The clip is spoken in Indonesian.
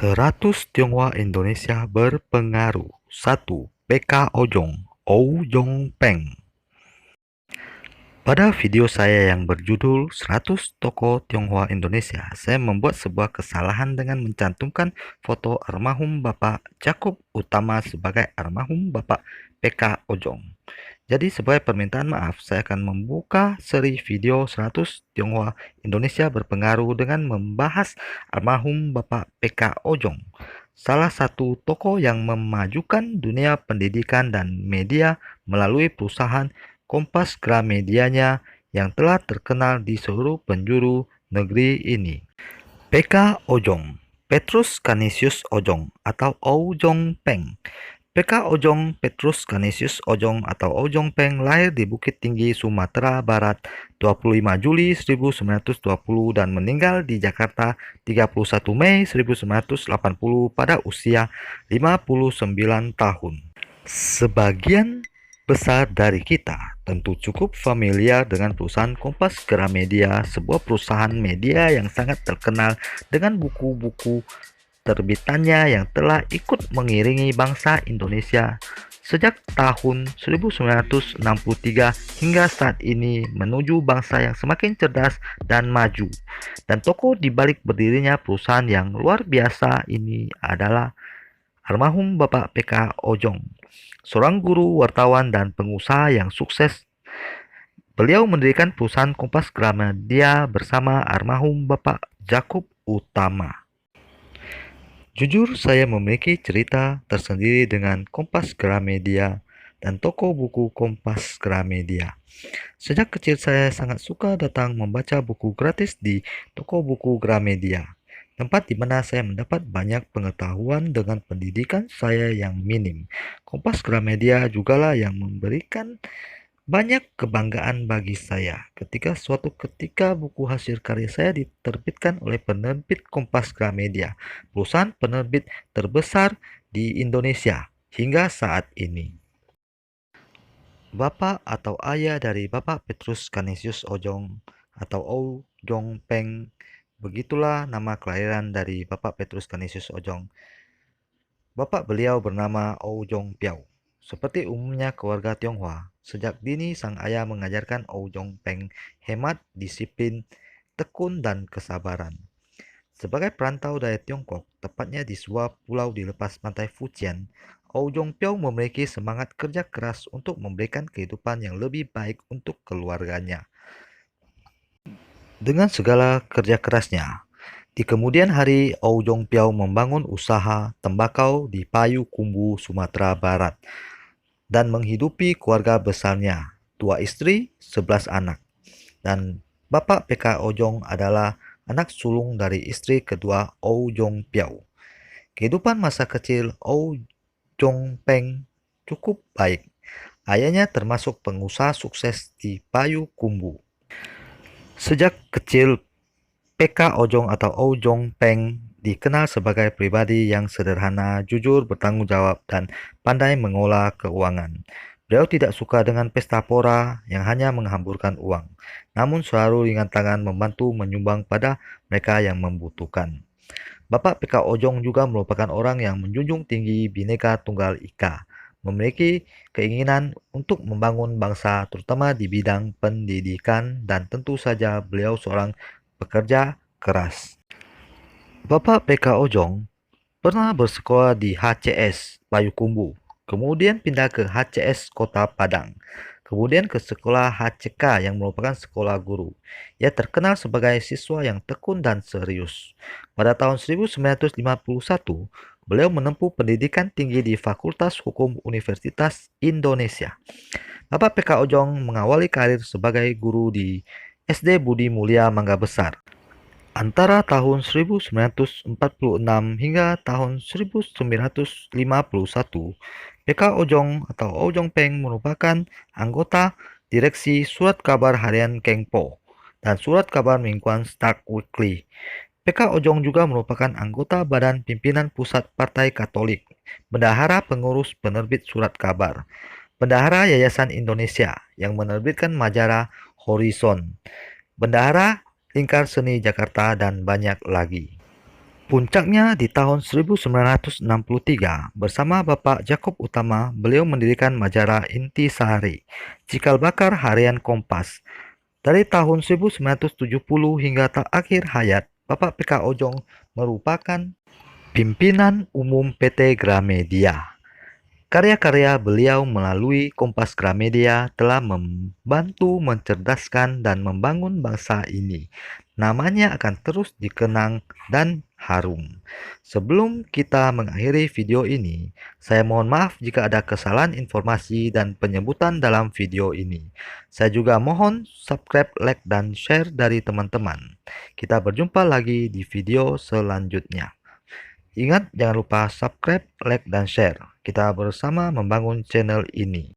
100 Tionghoa Indonesia berpengaruh. 1. PK Ojong, Ou Jong Peng. Pada video saya yang berjudul 100 Tokoh Tionghoa Indonesia, saya membuat sebuah kesalahan dengan mencantumkan foto almarhum Bapak Jakob Utama sebagai almarhum Bapak PK Ojong. Jadi sebagai permintaan maaf, saya akan membuka seri video 100 Tionghoa Indonesia berpengaruh dengan membahas almarhum Bapak PK Ojong, salah satu tokoh yang memajukan dunia pendidikan dan media melalui perusahaan Kompas Gramedianya yang telah terkenal di seluruh penjuru negeri ini. PK Ojong, Petrus Canisius Ojong atau Ou Jong Peng. PK Ojong Petrus Canisius Ojong atau Ojong Peng lahir di Bukit Tinggi, Sumatera Barat 25 Juli 1920 dan meninggal di Jakarta 31 Mei 1980 pada usia 59 tahun. Sebagian besar dari kita tentu cukup familiar dengan perusahaan Kompas Gramedia, sebuah perusahaan media yang sangat terkenal dengan buku-buku terbitannya yang telah ikut mengiringi bangsa Indonesia sejak tahun 1963 hingga saat ini menuju bangsa yang semakin cerdas dan maju. Dan tokoh di balik berdirinya perusahaan yang luar biasa ini adalah almarhum Bapak PK Ojong, seorang guru, wartawan, dan pengusaha yang sukses. Beliau mendirikan perusahaan Kompas Gramedia bersama almarhum Bapak Jakob Utama. Jujur, saya memiliki cerita tersendiri dengan Kompas Gramedia dan toko buku Kompas Gramedia. Sejak kecil saya sangat suka datang membaca buku gratis di toko buku Gramedia, tempat di mana saya mendapat banyak pengetahuan dengan pendidikan saya yang minim. Kompas Gramedia jugalah yang memberikan banyak kebanggaan bagi saya ketika suatu ketika buku hasil karya saya diterbitkan oleh penerbit Kompas Gramedia, perusahaan penerbit terbesar di Indonesia hingga saat ini. Bapak atau ayah dari Bapak Petrus Canisius Ojong atau Ou Jong Peng, begitulah nama kelahiran dari Bapak Petrus Canisius Ojong. Bapak beliau bernama Ou Jong Piao. Seperti umumnya keluarga Tionghoa, sejak dini sang ayah mengajarkan Ou Jong Peng hemat, disiplin, tekun, dan kesabaran. Sebagai perantau dari Tiongkok, tepatnya di sebuah pulau di lepas pantai Fujian, Ou Jong Piao memiliki semangat kerja keras untuk memberikan kehidupan yang lebih baik untuk keluarganya. Dengan segala kerja kerasnya, di kemudian hari Ou Jong Piao membangun usaha tembakau di Payakumbuh, Sumatera Barat, dan menghidupi keluarga besarnya, 2 istri, 11 anak. Dan Bapak PK Ojong adalah anak sulung dari istri kedua Ou Jong Piao. Kehidupan masa kecil Ou Jong Peng cukup baik. Ayahnya termasuk pengusaha sukses di Payakumbuh. Sejak kecil, PK Ojong atau Ou Jong Peng dikenal sebagai pribadi yang sederhana, jujur, bertanggung jawab, dan pandai mengolah keuangan. Beliau tidak suka dengan pesta pora yang hanya menghamburkan uang, namun selalu ringan tangan membantu menyumbang pada mereka yang membutuhkan. Bapak PK Ojong juga merupakan orang yang menjunjung tinggi Bhinneka Tunggal Ika, memiliki keinginan untuk membangun bangsa terutama di bidang pendidikan, dan tentu saja beliau seorang pekerja keras. Bapak PK Ojong pernah bersekolah di HCS Payakumbuh, kemudian pindah ke HCS Kota Padang, kemudian ke sekolah HCK yang merupakan sekolah guru. Ia terkenal sebagai siswa yang tekun dan serius. Pada tahun 1951, beliau menempuh pendidikan tinggi di Fakultas Hukum Universitas Indonesia. Bapak PK Ojong mengawali karir sebagai guru di SD Budi Mulia Mangga Besar. Antara tahun 1946 hingga tahun 1951, PK Ojong atau Ou Jong Peng merupakan anggota direksi Surat Kabar Harian Kengpo dan Surat Kabar Mingguan Stark Weekly. PK Ojong juga merupakan anggota Badan Pimpinan Pusat Partai Katolik, bendahara pengurus penerbit Surat Kabar, bendahara Yayasan Indonesia yang menerbitkan majalah Horizon, bendahara Lingkar Seni Jakarta, dan banyak lagi. Puncaknya di tahun 1963, bersama Bapak Jakob Utama, beliau mendirikan majalah Intisari, cikal bakal harian Kompas. Dari tahun 1970 hingga akhir hayat, Bapak PK Ojong merupakan pimpinan umum PT Gramedia. Karya-karya beliau melalui Kompas Gramedia telah membantu mencerdaskan dan membangun bangsa ini. Namanya akan terus dikenang dan harum. Sebelum kita mengakhiri video ini, saya mohon maaf jika ada kesalahan informasi dan penyebutan dalam video ini. Saya juga mohon subscribe, like, dan share dari teman-teman. Kita berjumpa lagi di video selanjutnya. Ingat, jangan lupa subscribe, like, dan share. Kita bersama membangun channel ini.